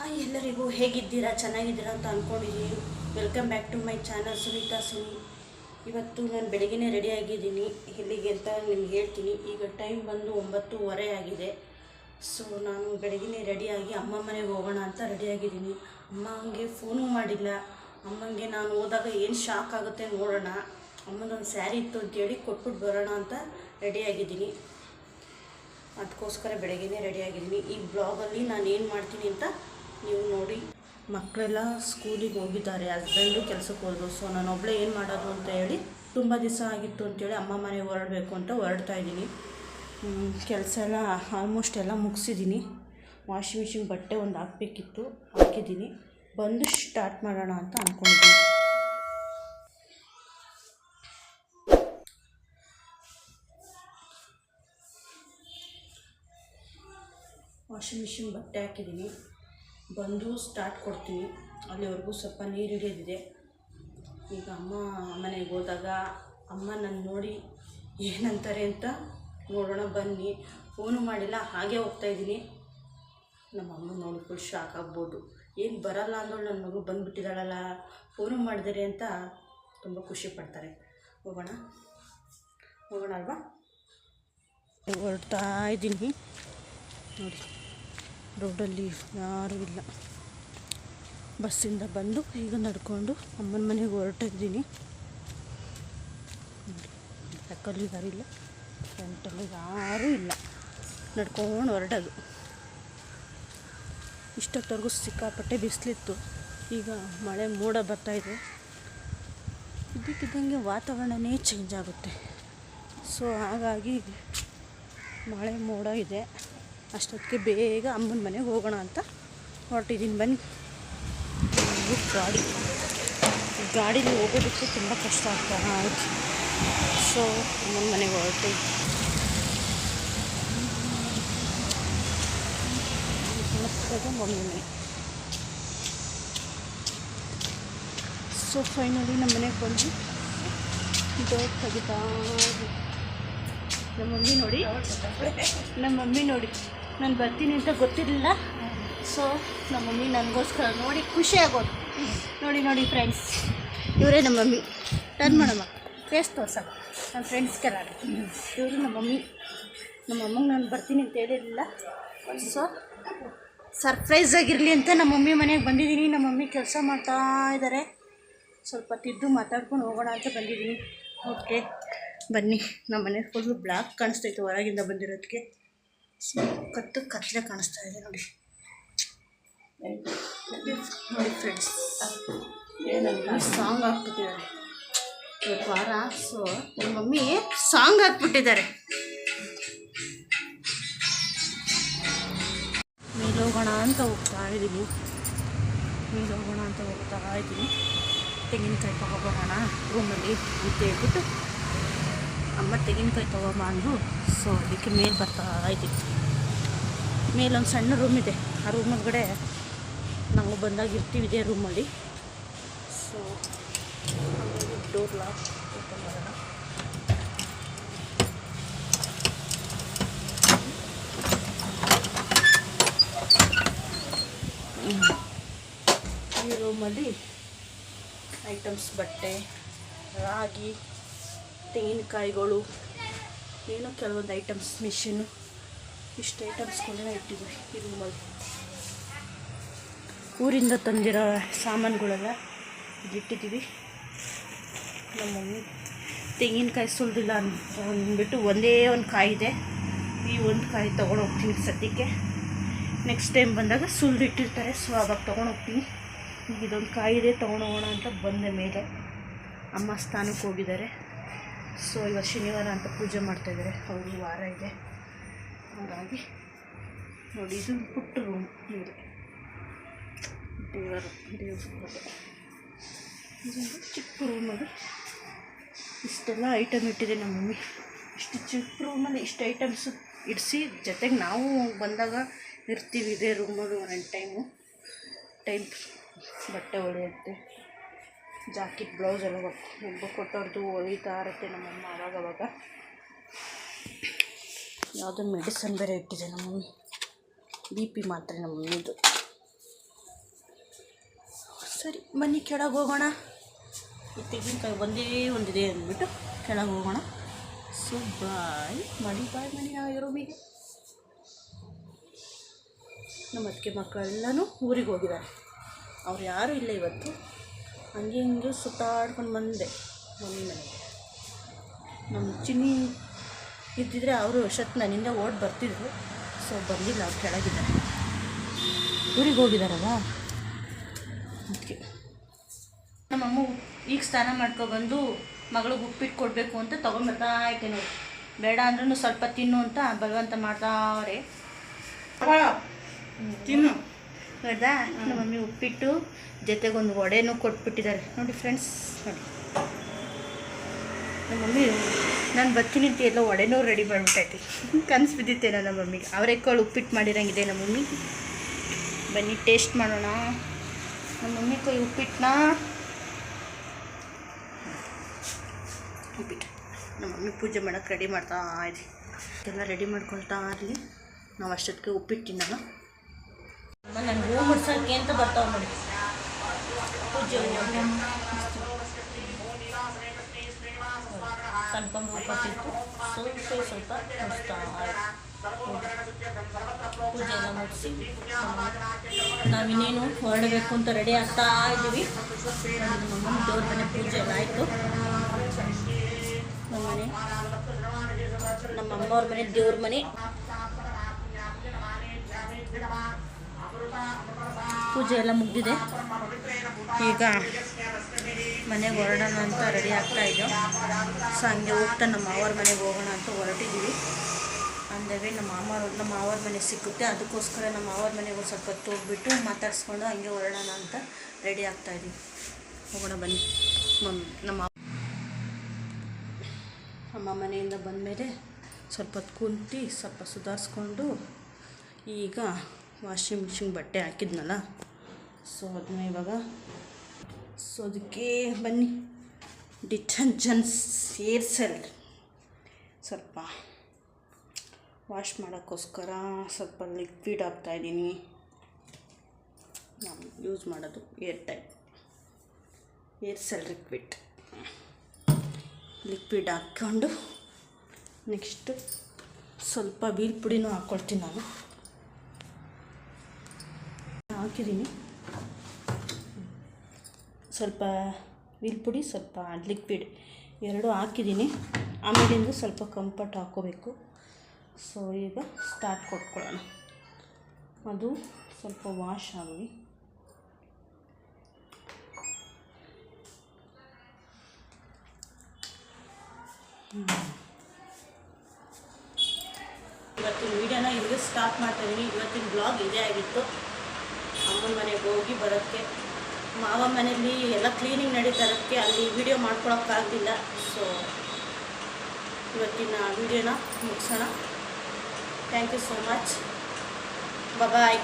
Hi ಎಲ್ಲರಿಗೂ, ಹೇಗಿದ್ದೀರಾ? ಚೆನ್ನಾಗಿದ್ದೀರಾ ಅಂತ ಅಂದ್ಕೊಂಡಿದ್ದೀನಿ. Welcome back to my channel Sunitha Suni. ಇವತ್ತು ನಾನು ಬೆಳಗ್ಗೆನೇ ರೆಡಿಯಾಗಿದ್ದೀನಿ. ಎಲ್ಲಿಗೆ ಅಂತ ನಿಮ್ಗೆ ಹೇಳ್ತೀನಿ. ಈಗ ಟೈಮ್ ಬಂದು 9:30 ಆಗಿದೆ. ಸೊ ನಾನು ಬೆಳಗ್ಗೆನೇ ರೆಡಿಯಾಗಿ ಅಮ್ಮ ಮನೆಗೆ ಹೋಗೋಣ ಅಂತ ರೆಡಿಯಾಗಿದ್ದೀನಿ. ಅಮ್ಮಂಗೆ ಫೋನೂ ಮಾಡಿಲ್ಲ. ಅಮ್ಮಂಗೆ ನಾನು ಹೋದಾಗ ಏನು ಶಾಕ್ ಆಗುತ್ತೆ ನೋಡೋಣ. ಅಮ್ಮನೊಂದು ಸ್ಯಾರಿ ಇತ್ತು ಅಂತೇಳಿ ಕೊಟ್ಬಿಟ್ಟು ಬರೋಣ ಅಂತ ರೆಡಿಯಾಗಿದ್ದೀನಿ. ಅದಕ್ಕೋಸ್ಕರ ಬೆಳಗ್ಗೆನೇ ರೆಡಿಯಾಗಿದ್ದೀನಿ. ಈ ಬ್ಲಾಗಲ್ಲಿ ನಾನು ಏನು ಮಾಡ್ತೀನಿ ಅಂತ ನೀವು ನೋಡಿ. ಮಕ್ಕಳೆಲ್ಲ ಸ್ಕೂಲಿಗೆ ಹೋಗಿದ್ದಾರೆ, ಹಸ್ಬೆಂಡು ಕೆಲಸಕ್ಕೆ ಹೋದರು. ಸೊ ನಾನು ಒಬ್ಬಳೇ ಏನು ಮಾಡೋದು ಅಂತ ಹೇಳಿ ತುಂಬ ದಿವಸ ಆಗಿತ್ತು ಅಂತೇಳಿ ಅಮ್ಮ ಮನೆಗೆ ಹೊರಡಬೇಕು ಅಂತ ಹೊರಡ್ತಾ ಇದ್ದೀನಿ. ಕೆಲಸ ಎಲ್ಲ ಆಲ್ಮೋಸ್ಟ್ ಎಲ್ಲ ಮುಗಿಸಿದ್ದೀನಿ. ವಾಷಿಂಗ್ ಮಿಷಿನ್ ಬಟ್ಟೆ ಒಂದು ಹಾಕಬೇಕಿತ್ತು, ಹಾಕಿದ್ದೀನಿ. ಬಂದು ಸ್ಟಾರ್ಟ್ ಮಾಡೋಣ ಅಂತ ಅಂದ್ಕೊಂಡಿದ್ದೀನಿ. ವಾಷಿಂಗ್ ಮಿಷಿನ್ ಬಟ್ಟೆ ಹಾಕಿದ್ದೀನಿ, ಬಂದು ಸ್ಟಾರ್ಟ್ ಕೊಡ್ತೀನಿ. ಅಲ್ಲಿವರೆಗೂ ಸ್ವಲ್ಪ ನೀರು ಹಿಡಿಯೋದಿದೆ. ಈಗ ಅಮ್ಮ ಮನೆಗೆ ಹೋದಾಗ ಅಮ್ಮ ನನ್ನ ನೋಡಿ ಏನಂತಾರೆ ಅಂತ ನೋಡೋಣ ಬನ್ನಿ. ಫೋನು ಮಾಡಿಲ್ಲ, ಹಾಗೆ ಹೋಗ್ತಾಯಿದ್ದೀನಿ. ನಮ್ಮ ಅಮ್ಮ ನೋಡಿ ಫುಲ್ ಶಾಕ್ ಆಗ್ಬೋದು. ಏನು ಬರಲ್ಲ ಅಂದೋಳು ನನ್ನ ಮಗು ಬಂದುಬಿಟ್ಟಿದ್ದಾಳಲ್ಲ, ಫೋನು ಮಾಡಿದರೆ ಅಂತ ತುಂಬ ಖುಷಿ ಪಡ್ತಾರೆ. ಹೋಗೋಣ ಅಲ್ವಾ? ಹೊರಡ್ತಾ ಇದ್ದೀನಿ ನೋಡಿ. ರೋಡಲ್ಲಿ ಯಾರೂ ಇಲ್ಲ. ಬಸ್ಸಿಂದ ಬಂದು ಈಗ ನಡ್ಕೊಂಡು ಅಮ್ಮನ ಮನೆಗೆ ಹೊರಟಿದ್ದೀನಿ. ಬ್ಯಾಕಲ್ಲಿ ಯಾರೂ ಇಲ್ಲ, ಫ್ರಂಟಲ್ಲಿ ಯಾರೂ ಇಲ್ಲ. ನಡ್ಕೊಂಡು ಹೊರಟೋದು. ಇಷ್ಟೊತ್ತವರೆಗೂ ಸಿಕ್ಕಾಪಟ್ಟೆ ಬಿಸಿಲಿತ್ತು. ಈಗ ಮಳೆ ಮೋಡ ಬರ್ತಾಯಿದೆ. ಇದ್ದಕ್ಕಿದ್ದಂಗೆ ವಾತಾವರಣನೇ ಚೇಂಜ್ ಆಗುತ್ತೆ. ಸೊ ಹಾಗಾಗಿ ಮಳೆ ಮೋಡ ಇದೆ. ಅಷ್ಟೊತ್ತಿಗೆ ಬೇಗ ಅಮ್ಮನ ಮನೆಗೆ ಹೋಗೋಣ ಅಂತ ಹೊರಟಿದ್ದೀನಿ. ಬನ್ನಿ. ಗಾಡೀಲಿ ಹೋಗೋದಕ್ಕೆ ತುಂಬ ಕಷ್ಟ ಆಗ್ತಾ ಆಯ್ತು. ಸೊ ಅಮ್ಮನ ಮನೆಗೆ ಹೊರಟಿದ್ದೀನಿ. ಮಮ್ಮಿ ಮನೆ. ಸೊ ಫೈನಲಿ ನಮ್ಮ ಮನೆಗೆ ಬಂದು ಡೋರ್ ತೆಗಿತಾ. ನಮ್ಮ ಮಮ್ಮಿ ನೋಡಿ ನಾನು ಬರ್ತೀನಿ ಅಂತ ಗೊತ್ತಿರಲಿಲ್ಲ. ಸೊ ನಮ್ಮ ಮಮ್ಮಿ ನನಗೋಸ್ಕರ ನೋಡಿ ಖುಷಿ ಆಗೋದು. ನೋಡಿ ಫ್ರೆಂಡ್ಸ್, ಇವರೇ ನಮ್ಮ ಮಮ್ಮಿ. ಟರ್ನ್ ಮಾಡಮ್ಮ, ಫೇಸ್ ತೋರ್ಸಮ್ಮ ನನ್ನ ಫ್ರೆಂಡ್ಸ್ಗೆಲ್ಲ. ಇವರು ನಮ್ಮ ಮಮ್ಮಿ. ನಮ್ಮ ಅಮ್ಮಂಗೆ ನಾನು ಬರ್ತೀನಿ ಅಂತ ಹೇಳಿರಲಿಲ್ಲ. ಸೊ ಸರ್ಪ್ರೈಸ್ ಆಗಿರಲಿ ಅಂತ ನಮ್ಮ ಮಮ್ಮಿ ಮನೆಗೆ ಬಂದಿದ್ದೀನಿ. ನಮ್ಮ ಮಮ್ಮಿ ಕೆಲಸ ಮಾಡ್ತಾ ಇದ್ದಾರೆ. ಸ್ವಲ್ಪ ತಿದ್ದು ಮಾತಾಡ್ಕೊಂಡು ಹೋಗೋಣ ಅಂತ ಬಂದಿದ್ದೀನಿ. ಓಕೆ ಬನ್ನಿ. ನಮ್ಮ ಮನೆ ಫುಲ್ಲು ಬ್ಲ್ಯಾಕ್ ಕಾಣಿಸ್ತೈತೆ ಹೊರಗಿಂದ ಬಂದಿರೋದಕ್ಕೆ. ಕತ್ತಲೆ ಕಾಣಿಸ್ತಾ ಇದೆ ನೋಡಿ ಫ್ರೆಂಡ್ಸ್. ಸಾಂಗ್ ಹಾಕ್ಬಿಟ್ಟಿದ್ದಾರೆ ಇವತ್ತು ವಾರ. ಸೊ ನಮ್ಮ ಮಮ್ಮಿ ಸಾಂಗ್ ಹಾಕ್ಬಿಟ್ಟಿದ್ದಾರೆ. ಮೇಲೋಗೋಣ ಅಂತ ಹೋಗ್ತಾ ಇದ್ದೀನಿ. ತೆಂಗಿನಕಾಯಿ ತೊಗೊಬೋಗೋಣ ರೂಮಲ್ಲಿ ಅಂತ ಹೇಳ್ಬಿಟ್ಟು ಅಮ್ಮ ತೆಂಗಿನಕಾಯಿ ತೊಗೊಂಬ ಅಂದರು. ಸೊ ಅದಕ್ಕೆ ಮೇಲೆ ಬರ್ತಾ ಇದ್ದೀವಿ. ಮೇಲೊಂದು ಸಣ್ಣ ರೂಮ್ ಇದೆ. ಆ ರೂಮ್ ಒಳಗಡೆ ನಾವು ಬಂದಾಗ ಇರ್ತೀವಿ, ಇದೇ ರೂಮಲ್ಲಿ. ಸೊ ಡೋರ್ ಲಾಕ್ ಓಪನ್ ಮಾಡೋಣ. ಈ ರೂಮಲ್ಲಿ ಐಟಮ್ಸ್, ಬಟ್ಟೆ, ರಾಗಿ, ತೆಂಗಿನಕಾಯಿಗಳು, ಏನೋ ಕೆಲವೊಂದು ಐಟಮ್ಸ್, ಮಿಷಿನ್ನು, ಇಷ್ಟು ಐಟಮ್ಸ್ಗಳನ್ನ ಇಟ್ಟಿದ್ವಿ ಈ ರೂಮಲ್ಲಿ. ಊರಿಂದ ತಂದಿರೋ ಸಾಮಾನುಗಳೆಲ್ಲ ಇಟ್ಟಿದ್ದೀವಿ. ನಮ್ಮ ಮಮ್ಮಿ ತೆಂಗಿನಕಾಯಿ ಸುಲಿದಿಲ್ಲ ಅಂದ್ಬಿಟ್ಟು ಒಂದೇ ಒಂದು ಕಾಯಿ ಇದೆ. ಈ ಒಂದು ಕಾಯಿ ತೊಗೊಂಡು ಹೋಗ್ತೀನಿ ಸದ್ಯಕ್ಕೆ. ನೆಕ್ಸ್ಟ್ ಟೈಮ್ ಬಂದಾಗ ಸುಲಿದಿಟ್ಟಿರ್ತಾರೆ. ಸೊ ಆವಾಗ ತೊಗೊಂಡು ಹೋಗ್ತೀನಿ. ಈಗ ಇದೊಂದು ಕಾಯಿ ಇದೆ, ತೊಗೊಂಡು ಹೋಗೋಣ ಅಂತ ಬಂದ ಮೇಲೆ ಅಮ್ಮ ಸ್ಥಾನಕ್ಕೆ ಹೋಗಿದ್ದಾರೆ. ಸೊ ಇವತ್ತು ಶನಿವಾರ ಅಂತ ಪೂಜೆ ಮಾಡ್ತಾಯಿದ್ದಾರೆ. ಅವ್ರಿಗೆ ವಾರ ಇದೆ. ಹಾಗಾಗಿ ನೋಡಿ, ಇದು ಪುಟ್ಟ ರೂಮ್. ಇದೆ ದೇವರು ಇದೊಂದು ಚಿಕ್ಕ ರೂಮಲ್ಲಿ ಇಷ್ಟೆಲ್ಲ ಐಟಮ್ ಇಟ್ಟಿದೆ ನಮ್ಮ ಮಮ್ಮಿ. ಇಷ್ಟು ಚಿಕ್ಕ ರೂಮಲ್ಲಿ ಇಷ್ಟು ಐಟಮ್ಸು ಇಡಿಸಿ, ಜೊತೆಗೆ ನಾವು ಬಂದಾಗ ಇರ್ತೀವಿ ಇದೇ ರೂಮಲ್ಲಿ ಒಂದೊಂದು ಟೈಮ್ ಬಟ್ಟೆ ಹೊಳೆಯುತ್ತೆ, ಜಾಕೆಟ್, ಬ್ಲೌಸ್ ಎಲ್ಲ ಒಬ್ಬ ಕೊಟ್ಟವ್ರದ್ದು ಹೊಲಿತಾ ಇರುತ್ತೆ ನಮ್ಮಮ್ಮ ಆವಾಗವಾಗ. ಯಾವುದೋ ಮೆಡಿಸನ್ ಬೇರೆ ಇಟ್ಟಿದೆ ನಮ್ಮ ಮಮ್ಮಿ. BP ಮಾತ್ರೆ ನಮ್ಮ ಮಮ್ಮಿದು. ಸರಿ ಬನ್ನಿ ಕೆಳಗೆ ಹೋಗೋಣ. ಈ ತೆಂಗಿನಕಾಯಿ ಒಂದಿದೆ ಅಂದ್ಬಿಟ್ಟು ಕೆಳಗೆ ಹೋಗೋಣ. ಸೊ ಬಾಯ್ ಮಣಿ ನಾವು ರೂಮಿಗೆ. ನಮ್ಮ ಅತ್ತಿಗೆ ಮಕ್ಕಳೆಲ್ಲನೂ ಊರಿಗೆ ಹೋಗಿದ್ದಾರೆ. ಅವ್ರು ಯಾರೂ ಇಲ್ಲ ಇವತ್ತು. ಹಂಗೆ ಹಿಂಗೆ ಸುತ್ತಾಡ್ಕೊಂಡು ಬಂದೆ ಮಮ್ಮಿ ಮನೆಗೆ. ನಮ್ಮ ಚಿನ್ನಿ ಇದ್ದಿದ್ರೆ ಅವರು ನನ್ನಿಂದ ಓಡಿ ಬರ್ತಿದ್ರು. ಸೊ ಬಂದಿಲ್ಲ, ಅವ್ರು ಕೆಳಗಿದ್ದಾರೆ, ಊರಿಗೆ ಹೋಗಿದ್ದಾರಲ್ಲ ಅದಕ್ಕೆ. ನಮ್ಮಮ್ಮ ಈಗ ಸ್ನಾನ ಮಾಡ್ಕೊಬಂದು ಮಗಳಿಗೆ ಉಪ್ಪಿಟ್ಟು ಕೊಡಬೇಕು ಅಂತ ತೊಗೊಂಬರ್ತಾ ಐತೆ ನೋಡಿ. ಬೇಡ ಅಂದ್ರೂ ಸ್ವಲ್ಪ ತಿನ್ನು ಅಂತ ಬಲವಂತ ಮಾಡ್ತಾವ್ರೆ. ತಿನ್ನು ನೋಡ್ದಾ, ನಮ್ಮ ಮಮ್ಮಿ ಉಪ್ಪಿಟ್ಟು ಜೊತೆಗೊಂದು ವಡೆನೂ ಕೊಟ್ಬಿಟ್ಟಿದ್ದಾರೆ ನೋಡಿ ಫ್ರೆಂಡ್ಸ್. ನೋಡಿ ನಮ್ಮ ಮಮ್ಮಿ ನಾನು ಬರ್ತೀನಿ ಅಂತ ಎಲ್ಲ ವಡೆನೂ ರೆಡಿ ಮಾಡಿಬಿಟ್ಟೈತಿ. ಕನಸು ಬಿದ್ದಿತ್ತೇನೋ ನಮ್ಮ ಮಮ್ಮಿಗೆ. ಅವರೆಕಾಳು ಉಪ್ಪಿಟ್ಟು ಮಾಡಿರಂಗಿದೆ ನಮ್ಮ ಮಮ್ಮಿ. ಬನ್ನಿ ಟೇಸ್ಟ್ ಮಾಡೋಣ ನಮ್ಮ ಮಮ್ಮಿ ಕೈ ಉಪ್ಪಿಟ್ಟನ್ನ. ಉಪ್ಪಿಟ್ಟು ನಮ್ಮ ಮಮ್ಮಿ ಪೂಜೆ ಮಾಡೋಕ್ಕೆ ರೆಡಿ ಮಾಡ್ತಾ ಇದೆ. ಎಲ್ಲ ರೆಡಿ ಮಾಡ್ಕೊಳ್ತಾ ಇರಲಿ, ನಾವು ಅಷ್ಟೊತ್ತಿಗೆ ಉಪ್ಪಿಟ್ಟು ತಿನ್ನೋಣ. ನಾನು ಹೂ ಮುಡ್ಸೋಕ್ಕೆ ಅಂತ ಬರ್ತಾವೆ ನೋಡಿ ಪೂಜೆ. ಕನ್ಕೊಂಬ ಉಪ್ಪಿಟ್ಟು ಸ್ವಲ್ಪ ಮುಡಿಸ್ತಾ ಪೂಜೆ ಎಲ್ಲ ಮುಗಿಸಿ ನಾವಿನ್ನೇನು ಹೊರಡಬೇಕು ಅಂತ ರೆಡಿ ಆಗ್ತಾ ಇದ್ದೀವಿ. ನಮ್ಮ ದೇವ್ರ ಮನೆ ಪೂಜೆ ಎಲ್ಲ ಆಯಿತು. ನಮ್ಮ ಮನೆ, ನಮ್ಮ ಅಮ್ಮವ್ರ ಮನೆ ದೇವ್ರ ಮನೆ ಪೂಜೆ ಎಲ್ಲ ಮುಗಿದಿದೆ. ಈಗ ಮನೆಗೆ ಹೊರಡೋಣ ಅಂತ ರೆಡಿ ಆಗ್ತಾ ಇದ್ದೆವು. ಸೊ ಹಂಗೆ ಹೋಗ್ತಾ ನಮ್ಮ ಮಾವರ ಮನೆಗೆ ಹೋಗೋಣ ಅಂತ ಹೊರಟಿದ್ದೀವಿ. ಅಂದವೇ ನಮ್ಮ ಮಾವರ ಮನೆ ಸಿಕ್ಕುತ್ತೆ, ಅದಕ್ಕೋಸ್ಕರ ನಮ್ಮ ಮಾವರ ಮನೆಗೆ ಒಂದು ಸ್ವಲ್ಪ ಹೊತ್ತು ಹೋಗ್ಬಿಟ್ಟು ಮಾತಾಡಿಸ್ಕೊಂಡು ಹಂಗೆ ಹೊರಡೋಣ ಅಂತ ರೆಡಿ ಆಗ್ತಾಯಿದ್ದೀವಿ. ಹೋಗೋಣ ಬನ್ನಿ. ನಮ್ಮ ಮನೆಯಿಂದ ಬಂದಮೇಲೆ ಸ್ವಲ್ಪ ಹೊತ್ತು ಕುಂತು ಸ್ವಲ್ಪ ಸುಧಾರಿಸ್ಕೊಂಡು ಈಗ ವಾಷಿಂಗ್ ಮಿಷಿನ್ ಬಟ್ಟೆ ಹಾಕಿದ್ನಲ್ಲ, ಸೊ ಅದನ್ನ ಇವಾಗ ಅದಕ್ಕೆ ಬನ್ನಿ ಡಿಟರ್ಜೆಂಟ್ಸ್ ಏರ್ಸೆಲ್ ಸ್ವಲ್ಪ ವಾಶ್ ಮಾಡೋಕ್ಕೋಸ್ಕರ ಸ್ವಲ್ಪ ಲಿಕ್ವಿಡ್ ಹಾಕ್ತಾಯಿದ್ದೀನಿ. ನಾನು ಯೂಸ್ ಮಾಡೋದು ಏರ್ಸೆಲ್ ಲಿಕ್ವಿಡ್ ಹಾಕ್ಕೊಂಡು ನೆಕ್ಸ್ಟು ಸ್ವಲ್ಪ ವೀಲ್ ಪುಡಿನೂ ಹಾಕ್ಕೊಳ್ತೀನಿ. ನಾನು ಹಾಕಿದ್ದೀನಿ ಸ್ವಲ್ಪ ವೀಲ್ ಪುಡಿ, ಸ್ವಲ್ಪ ಲಿಕ್ವಿಡ್ ಎರಡೂ ಹಾಕಿದ್ದೀನಿ. ಆಮೇಲಿಂದ ಸ್ವಲ್ಪ ಕಂಫರ್ಟ್ ಹಾಕ್ಕೋಬೇಕು. ಸೊ ಈಗ ಸ್ಟಾರ್ಟ್ ಕೊಟ್ಕೊಳ್ಳೋಣ. ಅದು ಸ್ವಲ್ಪ ವಾಶ್ ಆಗಲಿ. ಇವತ್ತಿನ ವೀಡಿಯೋನ ಇಲ್ಲಿಗೆ ಸ್ಟಾರ್ಟ್ ಮಾಡ್ತಾಯಿದ್ದೀನಿ. ಇವತ್ತಿನ ಬ್ಲಾಗ್ ಇದೇ ಆಗಿತ್ತು. ಅಮ್ಮನ ಮನೆಗೆ ಹೋಗಿ ಬರೋಕ್ಕೆ, ಮಾವ ಮನೆಯಲ್ಲಿ ಎಲ್ಲ ಕ್ಲೀನಿಂಗ್ ನಡೀತಾ ಇರೋಕ್ಕೆ ಅಲ್ಲಿ ವೀಡಿಯೋ ಮಾಡ್ಕೊಳಕ್ಕಾಗಲಿಲ್ಲ. ಸೊ ಇವತ್ತಿನ ವೀಡಿಯೋನ ಮುಗಿಸೋಣ. Thank you so much. Bye.